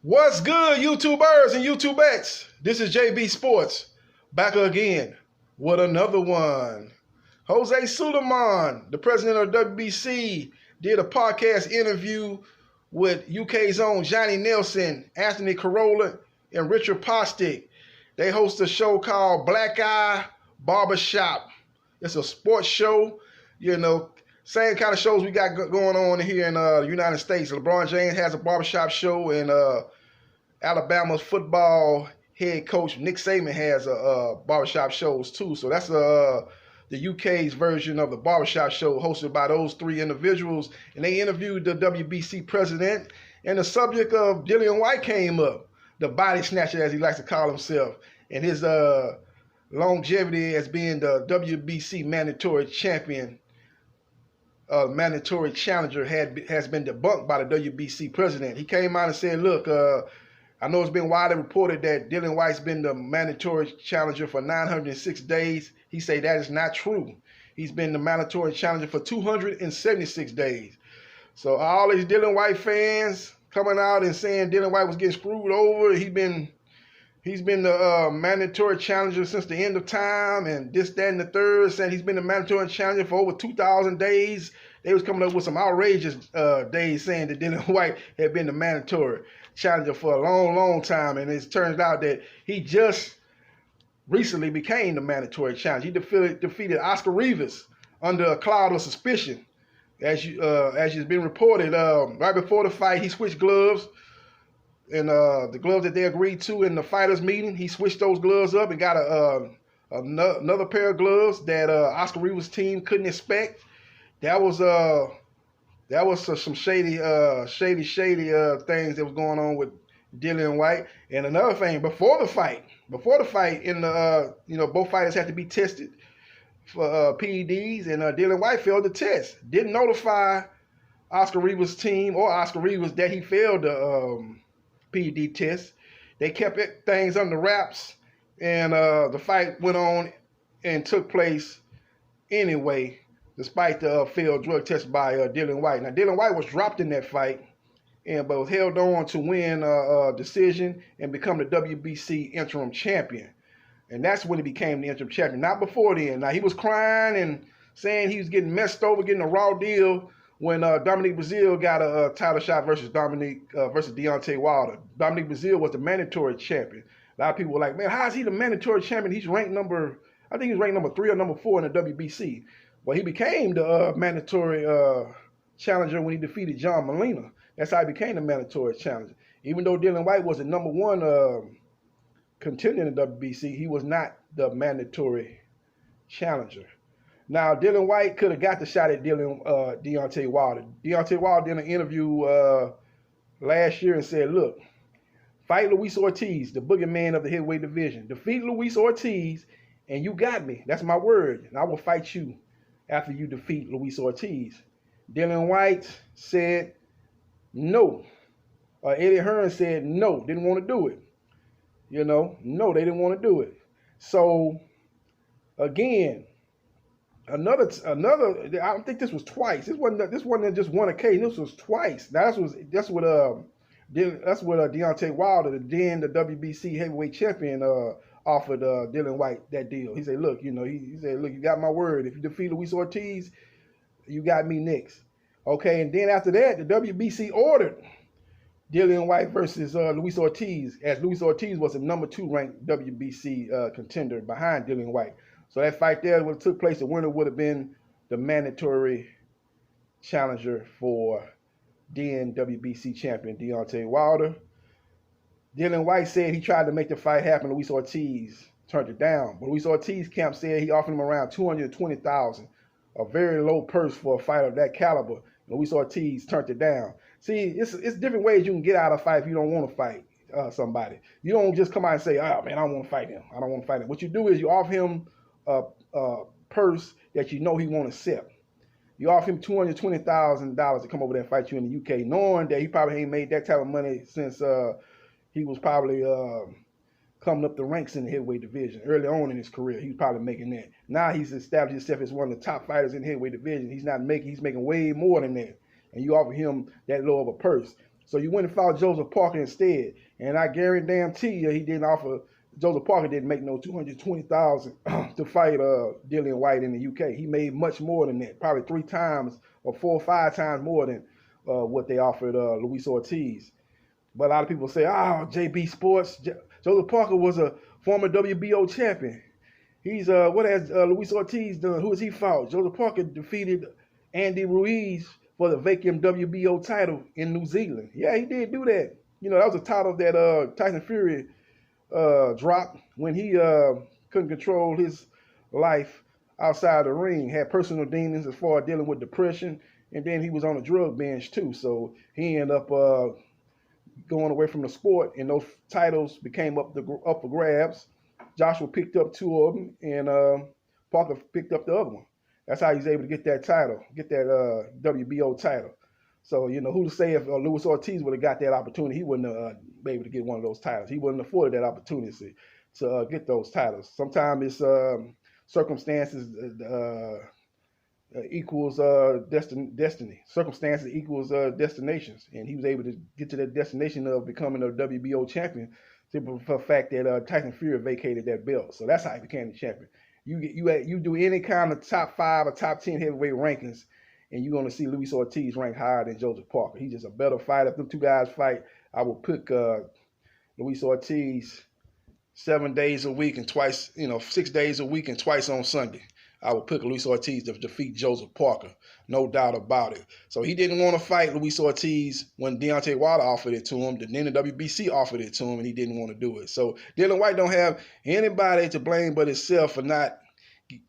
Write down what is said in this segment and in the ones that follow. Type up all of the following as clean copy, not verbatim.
What's good, YouTubers and YouTubettes? This is JB Sports, back again with another one. Jose Suluiman, the president of WBC, did a podcast interview with UK's own Johnny Nelson, Anthony Carolla, and Richard Postic. They host a show called Black Eye Barbershop. It's a sports show, same kind of shows we got going on here in the United States. LeBron James has a barbershop show, and Alabama's football head coach Nick Saban has a barbershop shows too. So that's the UK's version of the barbershop show hosted by those three individuals. And they interviewed the WBC president, and the subject of Dillian Whyte came up, the body snatcher as he likes to call himself, and his longevity as being the WBC mandatory champion. Mandatory challenger has been debunked by the WBC president. He came out and said, look, I know it's been widely reported that Dillian Whyte's been the mandatory challenger for 906 days. He said that is not true. He's been the mandatory challenger for 276 days. So all these Dillian Whyte fans coming out and saying Dillian Whyte was getting screwed over. He's been the mandatory challenger since the end of time, and this, that, and the third, saying he's been the mandatory challenger for over 2,000 days. They was coming up with some outrageous days saying that Dillian Whyte had been the mandatory challenger for a long, long time, and it turns out that he just recently became the mandatory challenger. He defeated Oscar Rivas under a cloud of suspicion. As has been reported, right before the fight, he switched gloves. And the gloves that they agreed to in the fighters meeting, he switched those gloves up and got another pair of gloves that Oscar Rivas' team couldn't expect. That was some shady things that was going on with Dillian Whyte. And another thing, before the fight, in the both fighters had to be tested for PEDs, and Dillian Whyte failed the test. Didn't notify Oscar Rivas' team or Oscar Rivas that he failed the PED test. They kept things under wraps, and the fight went on and took place anyway, despite the failed drug test by Dillian Whyte. Now, Dillian Whyte was dropped in that fight, but was held on to win a decision and become the WBC interim champion. And that's when he became the interim champion, not before then. Now, he was crying and saying he was getting messed over, getting a raw deal when Dominique Breazeale got a title shot versus Deontay Wilder. Dominique Breazeale was the mandatory champion. A lot of people were like, man, how is he the mandatory champion? He's ranked number 3 or number 4 in the WBC. Well, he became the mandatory challenger when he defeated John Molina. That's how he became the mandatory challenger. Even though Dillian Whyte was the number 1 contender in the WBC, he was not the mandatory challenger. Now, Dillian Whyte could have got the shot at Deontay Wilder. Deontay Wilder did an interview last year and said, look, fight Luis Ortiz, the boogeyman of the heavyweight division. Defeat Luis Ortiz, and you got me. That's my word. And I will fight you after you defeat Luis Ortiz. Dillian Whyte said no. Eddie Hearn said no, didn't want to do it. No, they didn't want to do it. So, again, Another. I don't think this was twice. This wasn't just one occasion. This was twice. Now that's what Deontay Wilder, then the WBC heavyweight champion, offered Dillian Whyte that deal. He said, look, he said, look, you got my word. If you defeat Luis Ortiz, you got me next. Okay, and then after that, the WBC ordered Dillian Whyte versus Luis Ortiz, as Luis Ortiz was the number 2 ranked WBC contender behind Dillian Whyte. So that fight there would have took place. The winner would have been the mandatory challenger for then WBC champion Deontay Wilder. Dillian Whyte said he tried to make the fight happen. Luis Ortiz turned it down. But Luis Ortiz camp said he offered him around $220,000, a very low purse for a fighter of that caliber. Luis Ortiz turned it down. See, it's different ways you can get out of a fight if you don't want to fight somebody. You don't just come out and say, oh, man, I don't want to fight him. I don't want to fight him. What you do is you offer him a purse that you know he won't accept. You offer him $220,000 to come over there and fight you in the UK, knowing that he probably ain't made that type of money since he was probably coming up the ranks in the heavyweight division. Early on in his career, he was probably making that. Now he's established himself as one of the top fighters in the heavyweight division. He's making way more than that. And you offer him that low of a purse. So you went and fought Joseph Parker instead. And I guarantee you he didn't offer, Joseph Parker didn't make no $220,000 to fight Dillian Whyte in the UK. He made much more than that, probably 3 times or 4 or 5 times more than what they offered Luis Ortiz. But a lot of people say, oh, JB Sports. Joseph Parker was a former WBO champion. He's what has Luis Ortiz done? Who has he fought? Joseph Parker defeated Andy Ruiz for the vacant WBO title in New Zealand. Yeah, he did do that. You know, that was a title that Tyson Fury dropped when he couldn't control his life outside the ring, had personal demons as far as dealing with depression, and then he was on a drug binge too. So he ended up going away from the sport, and those titles became up for grabs. Joshua picked up 2 of them, and Parker picked up the other one. That's how he's able to get that title, get that WBO title. So, you know, who to say if Luis Ortiz would have got that opportunity, he wouldn't have been able to get one of those titles. He wouldn't have afforded that opportunity to get those titles. Sometimes it's circumstances equals destiny. Circumstances equals destinations. And he was able to get to that destination of becoming a WBO champion simply for the fact that Tyson Fury vacated that belt. So that's how he became the champion. You do any kind of top 5 or top 10 heavyweight rankings, and you're going to see Luis Ortiz ranked higher than Joseph Parker. He's just a better fighter. If them 2 guys fight, I will pick Luis Ortiz 7 days a week and twice, 6 days a week and twice on Sunday. I would pick Luis Ortiz to defeat Joseph Parker, no doubt about it. So he didn't want to fight Luis Ortiz when Deontay Wilder offered it to him. Then the WBC offered it to him, and he didn't want to do it. So Dillian Whyte don't have anybody to blame but himself for not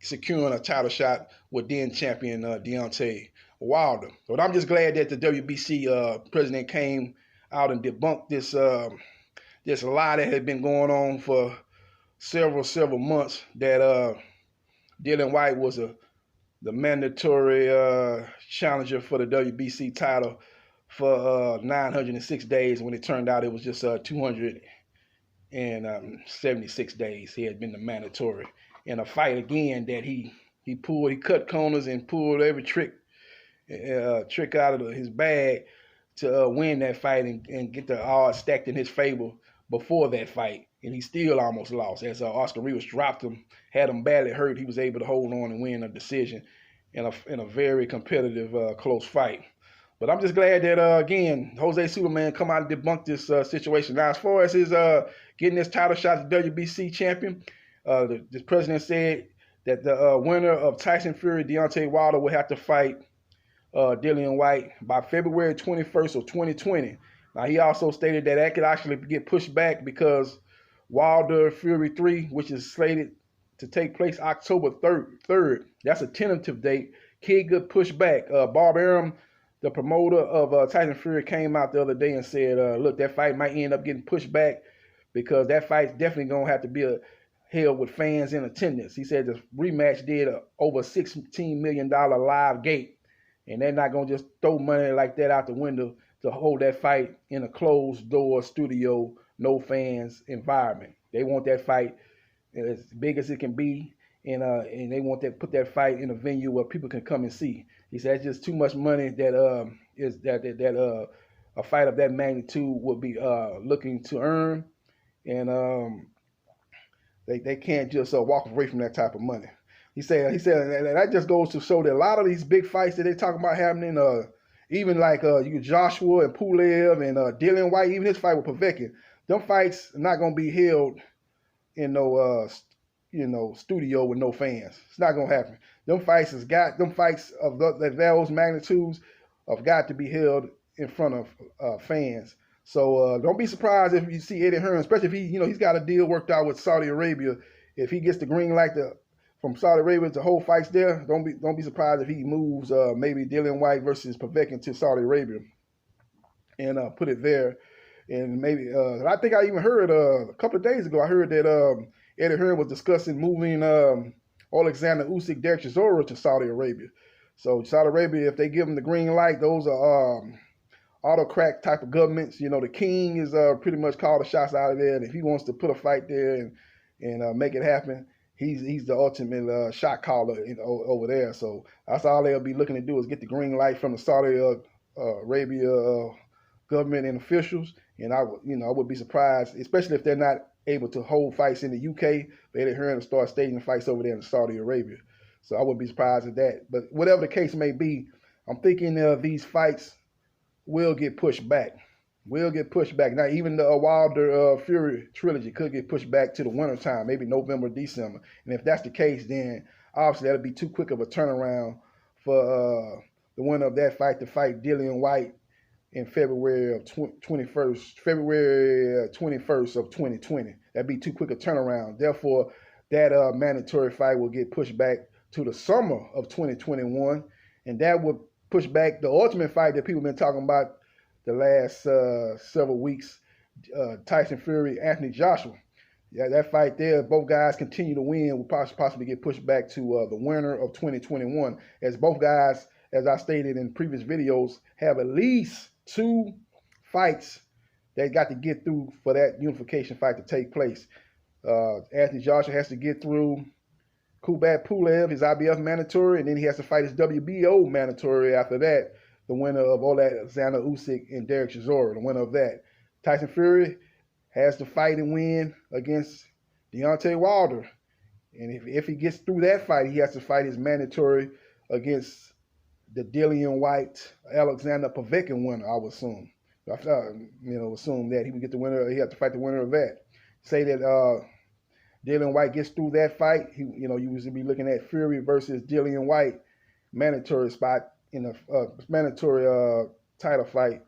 securing a title shot with then champion Deontay Wilder. But I'm just glad that the WBC president came out and debunked this lie that had been going on for several months, that Dillian Whyte was the mandatory challenger for the WBC title for 906 days, when it turned out it was just 276 days. He had been the mandatory in a fight again that he cut corners and pulled every trick out of his bag to win that fight and get the odds stacked in his favor before that fight. And he still almost lost. As Oscar Rivas dropped him, had him badly hurt, he was able to hold on and win a decision in a very competitive, close fight. But I'm just glad that, again, Jose Suluiman come out and debunk this situation. Now, as far as his getting this title shot as WBC champion, the president said that the winner of Tyson Fury, Deontay Wilder, will have to fight Dillian Whyte by February 21st of 2020. Now, he also stated that could actually get pushed back because Wilder Fury 3, which is slated to take place October 3rd, that's a tentative date, could get pushed back. Bob Arum, the promoter of Tyson Fury, came out the other day and said, look, that fight might end up getting pushed back because that fight's definitely going to have to be held with fans in attendance. He said the rematch did over $16 million live gate, and they're not going to just throw money like that out the window to hold that fight in a closed-door studio, no fans environment. They want that fight as big as it can be, and they want to put that fight in a venue where people can come and see. He said it's just too much money that a fight of that magnitude would be looking to earn, and they can't just walk away from that type of money. He said that just goes to show that a lot of these big fights that they talk about happening, even like Joshua and Pulev and Dillian Whyte, even his fight with Povetkin, them fights are not going to be held in no studio with no fans. It's not going to happen. Them fights of those magnitudes have got to be held in front of fans. So don't be surprised if you see Eddie Hearn, especially if he's got a deal worked out with Saudi Arabia. If he gets the green light from Saudi Arabia to hold fights there, don't be surprised if he moves maybe Dillian Whyte versus Povetkin to Saudi Arabia and put it there. And maybe I think I even heard a couple of days ago, I heard that Eddie Hearn was discussing moving Alexander Usyk, Derek Chisora to Saudi Arabia. So Saudi Arabia, if they give him the green light, those are autocrat type of governments. The king is pretty much called the shots out of there. And if he wants to put a fight there and make it happen, he's the ultimate shot caller over there. So that's all they'll be looking to do is get the green light from the Saudi Arabia government and officials, and I would be surprised, especially if they're not able to hold fights in the UK, but they're here to start staging fights over there in Saudi Arabia. So I wouldn't be surprised at that. But whatever the case may be, I'm thinking these fights will get pushed back. Now, even the Wilder Fury trilogy could get pushed back to the winter time, maybe November, December. And if that's the case, then obviously that'll be too quick of a turnaround for the winner of that fight to fight Dillian Whyte in February 21st of 2020. That'd be too quick a turnaround. Therefore, that mandatory fight will get pushed back to the summer of 2021, and that would push back the ultimate fight that people have been talking about the last several weeks, Tyson Fury, Anthony Joshua. Yeah, that fight there, both guys continue to win, will possibly get pushed back to the winter of 2021, as both guys, as I stated in previous videos, have at least 2 fights they got to get through for that unification fight to take place. Anthony Joshua has to get through Kubrat Pulev, his IBF mandatory, and then he has to fight his WBO mandatory after that, the winner of Alexander Usyk and Derek Chisora, the winner of that. Tyson Fury has to fight and win against Deontay Wilder. And if he gets through that fight, he has to fight his mandatory against the Dillian Whyte, Alexander Povetkin winner, I would assume. Assume that he would get the winner. He has to fight the winner of that. Say that Dillian Whyte gets through that fight. You usually be looking at Fury versus Dillian Whyte mandatory spot in the mandatory title fight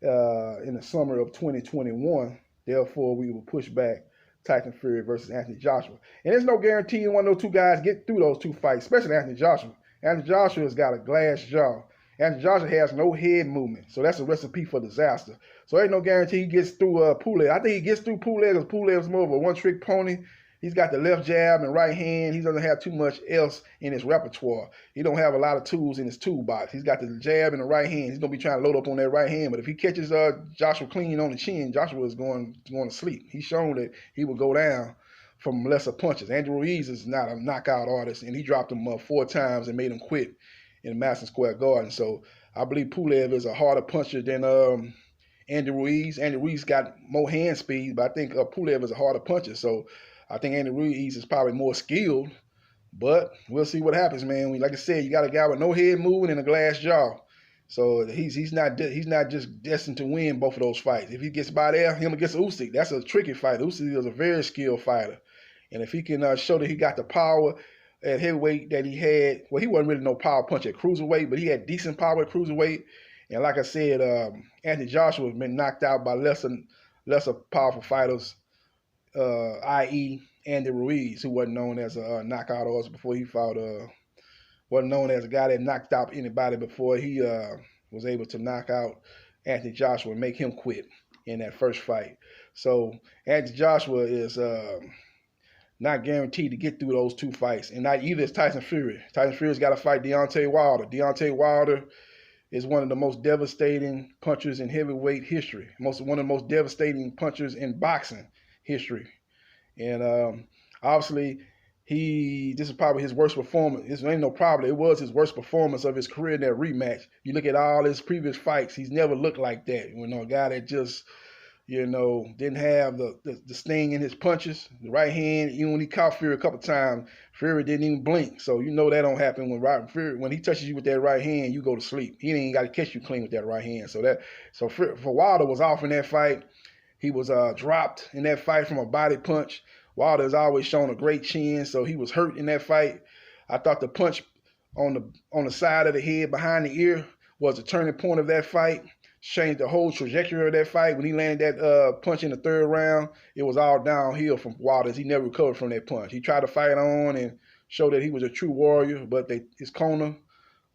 in the summer of 2021. Therefore, we will push back Tyson Fury versus Anthony Joshua. And there's no guarantee one of those 2 guys get through those 2 fights, especially Anthony Joshua. Anthony Joshua has got a glass jaw. Anthony Joshua has no head movement, so that's a recipe for disaster. So ain't no guarantee he gets through Pulev. I think he gets through Pulev because Pulev's more of a one-trick pony. He's got the left jab and right hand. He doesn't have too much else in his repertoire. He don't have a lot of tools in his toolbox. He's got the jab and the right hand. He's going to be trying to load up on that right hand. But if he catches Joshua clean on the chin, Joshua is going to sleep. He's shown that he will go down from lesser punches. Andrew Ruiz is not a knockout artist, and he dropped him 4 times and made him quit in Madison Square Garden. So I believe Pulev is a harder puncher than Andy Ruiz. Andy Ruiz got more hand speed, but I think Pulev is a harder puncher. So I think Andy Ruiz is probably more skilled, but we'll see what happens, man. Like I said, you got a guy with no head moving and a glass jaw. So he's not just destined to win both of those fights. If he gets by there, him against Usyk, that's a tricky fight. Usyk is a very skilled fighter. And if he can show that he got the power at heavyweight that he had, well, he wasn't really no power punch at cruiserweight, but he had decent power at cruiserweight. And like I said, Anthony Joshua has been knocked out by lesser powerful fighters, i.e. Andy Ruiz, who wasn't known as a knockout artist before he fought, wasn't known as a guy that knocked out anybody before he was able to knock out Anthony Joshua and make him quit in that first fight. So Anthony Joshua is not guaranteed to get through those 2 fights, and not either is Tyson Fury. Tyson Fury's got to fight Deontay Wilder. Deontay Wilder is one of the most devastating punchers in heavyweight history, one of the most devastating punchers in boxing history. And obviously, this is probably his worst performance. This ain't no problem. It was his worst performance of his career in that rematch. You look at all his previous fights, he's never looked like that. A guy that just, didn't have the sting in his punches. The right hand, even when he caught Fury a couple times, Fury didn't even blink. So that don't happen when he touches you with that right hand, you go to sleep. He ain't got to catch you clean with that right hand. So for Wilder was off in that fight. He was dropped in that fight from a body punch. Wilder has always shown a great chin, so he was hurt in that fight. I thought the punch on the side of the head behind the ear was the turning point of that fight. Changed the whole trajectory of that fight. When he landed that punch in the 3rd round, it was all downhill from Wilder. He never recovered from that punch. He tried to fight on and show that he was a true warrior, but his corner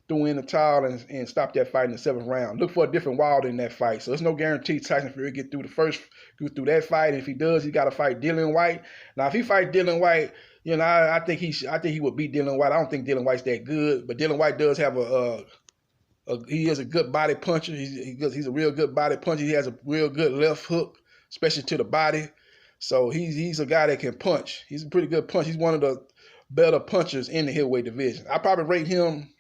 threw in the towel and stopped that fight in the 7th round. Look for a different Wilder in that fight. So there's no guarantee Tyson Fury get through that fight. And if he does, he got to fight Dillian Whyte. Now, if he fight Dillian Whyte, I think he would beat Dillian Whyte. I don't think Dillian Whyte's that good, but Dillian Whyte does have he is a good body puncher. He's a real good body puncher. He has a real good left hook, especially to the body. So he's a guy that can punch. He's a pretty good puncher. He's one of the better punchers in the heavyweight division. I probably rate him.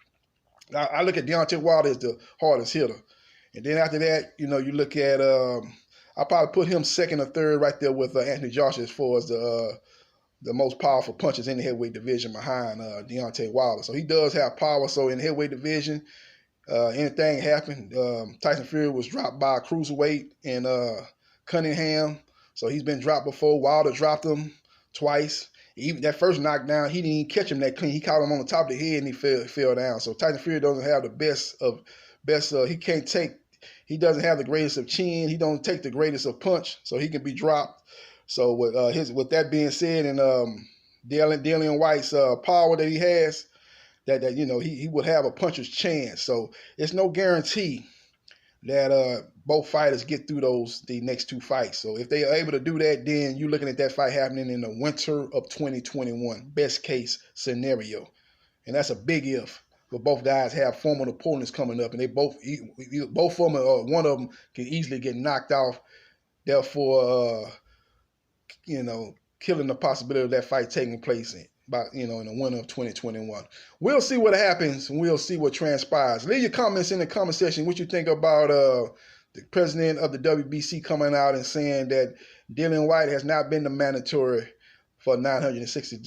I look at Deontay Wilder as the hardest hitter. And then after that, you look at I'll probably put him second or third right there with Anthony Joshua as far as the most powerful punches in the heavyweight division behind Deontay Wilder. So he does have power. So in the heavyweight division, anything happened. Tyson Fury was dropped by a cruiserweight in Cunningham. So he's been dropped before. Wilder dropped him twice. Even that first knockdown, he didn't even catch him that clean. He caught him on the top of the head and he fell down. So Tyson Fury doesn't have the best. He doesn't have the greatest of chin. He don't take the greatest of punch, so he can be dropped. So with that being said, and Dillian Whyte's power that he has, that he would have a puncher's chance. So it's no guarantee that both fighters get through the next two fights. So if they are able to do that, then you're looking at that fight happening in the winter of 2021, best case scenario. And that's a big if. But both guys have former opponents coming up, and they both of them, one of them can easily get knocked off. Therefore, killing the possibility of that fight taking place in the winter of 2021. We'll see what happens, and we'll see what transpires. Leave your comments in the comment section. What you think about the president of the WBC coming out and saying that Dillian Whyte has not been the mandatory for 906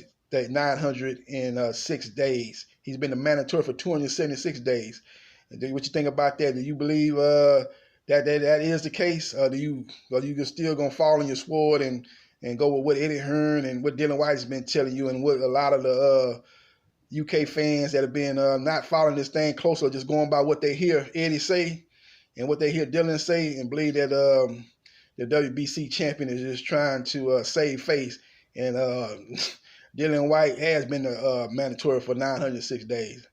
days. He's been the mandatory for 276 days. And what you think about that? Do you believe that is the case? Are you still gonna fall on your sword and go with what Eddie Hearn and what Dillian Whyte has been telling you, and what a lot of the UK fans that have been not following this thing closer, just going by what they hear Eddie say and what they hear Dillian say, and believe that the WBC champion is just trying to save face, and Dillian Whyte has been mandatory for 906 days.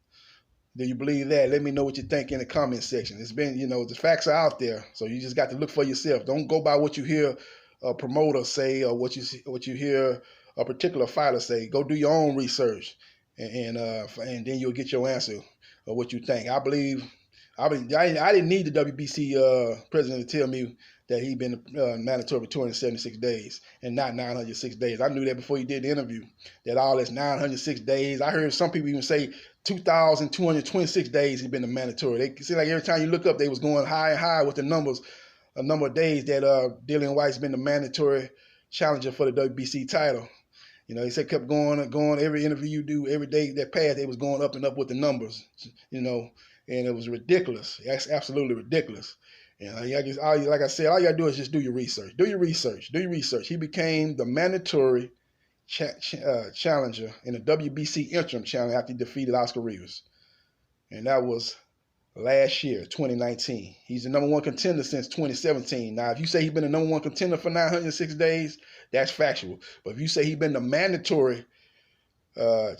Do you believe that? Let me know what you think in the comment section. It's been, the facts are out there, so you just got to look for yourself. Don't go by what you hear a promoter say or what you hear a particular fighter say. Go do your own research, and then you'll get your answer of what you think. I didn't need the WBC president to tell me that he'd been mandatory for 276 days and not 906 days. I knew that before he did the interview, that all this 906 days. I heard some people even say 2,226 days he'd been the mandatory. They seem like every time you look up, they was going high and high with the numbers, a number of days that Dillian Whyte's been the mandatory challenger for the WBC title. He said kept going. Every interview you do, every day that passed, they was going up and up with the numbers, and it was ridiculous. That's absolutely ridiculous. And like I said, all you got to do is just do your research. Do your research. He became the mandatory challenger in the WBC interim challenge after he defeated Oscar Rivas. And that was last year, 2019. He's the number one contender since 2017. Now, if you say he's been the number one contender for 906 days, that's factual. But if you say he's been the mandatory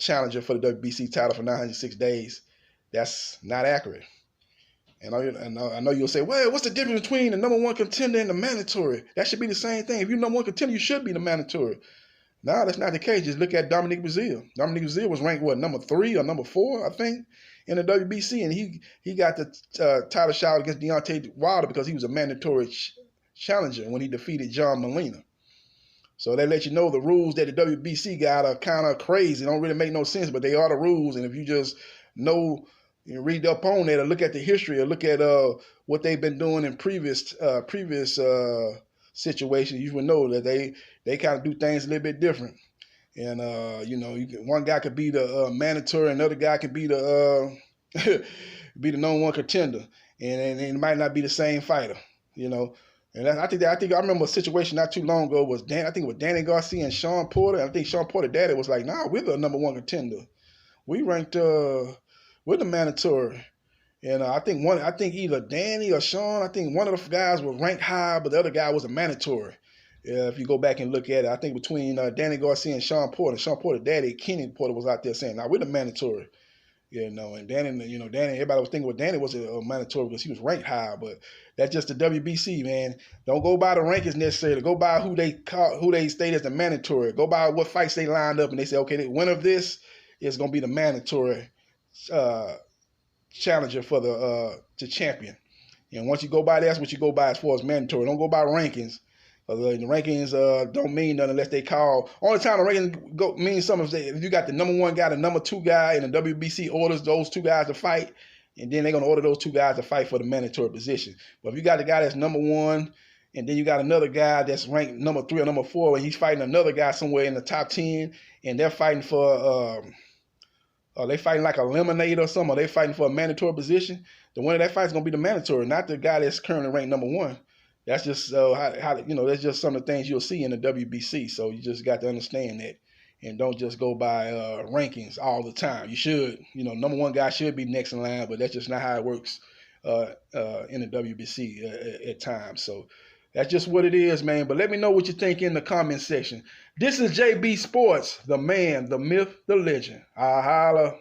challenger for the WBC title for 906 days, that's not accurate. And I know you'll say, well, what's the difference between the number one contender and the mandatory? That should be the same thing. If you're number one contender, you should be the mandatory. No, that's not the case. Just look at Dominic Breazeale. Dominic Breazeale was ranked, number 3 or number 4, I think, in the WBC. And he got the title shot against Deontay Wilder because he was a mandatory challenger when he defeated John Molina. So they let you know the rules that the WBC got are kind of crazy. They don't really make no sense, but they are the rules. And if you just know, read up on it or look at the history or look at what they've been doing in previous situations, you will know that they kind of do things a little bit different. And one guy could be the mandatory, another guy could be the be the number one contender, and it might not be the same fighter. And I think I remember a situation not too long ago was Danny Garcia and Sean Porter. And I think Sean Porter daddy was like, "Nah, we're the number one contender. We ranked we're the mandatory." And I think either Danny or Sean, I think one of the guys was ranked high, but the other guy was a mandatory. If you go back and look at it, I think between Danny Garcia and Sean Porter daddy, Kenny Porter, was out there saying, "Now we're the mandatory." And Danny, everybody was thinking Danny was a mandatory because he was ranked high, but that's just the WBC, man. Don't go by the rankings necessarily. Go by who they state as the mandatory. Go by what fights they lined up, and they say, okay, the winner of this is going to be the mandatory challenger for the champion. And once you go by, that's what you go by as far as mandatory. Don't go by rankings. The rankings don't mean nothing unless they call. Only time the rankings mean something is if you got the number one guy, the number 2 guy, and the WBC orders those 2 guys to fight, and then they're going to order those 2 guys to fight for the mandatory position. But if you got the guy that's number 1, and then you got another guy that's ranked number 3 or number 4, and he's fighting another guy somewhere in the top 10, and they're fighting for they fighting like a eliminator or something, or they fighting for a mandatory position, the winner of that fight is going to be the mandatory, not the guy that's currently ranked number 1. That's just that's just some of the things you'll see in the WBC. So you just got to understand that, and don't just go by rankings all the time. You should, number 1 guy should be next in line, but that's just not how it works in the WBC at times. So that's just what it is, man. But let me know what you think in the comment section. This is JB Sports, the man, the myth, the legend. Holla.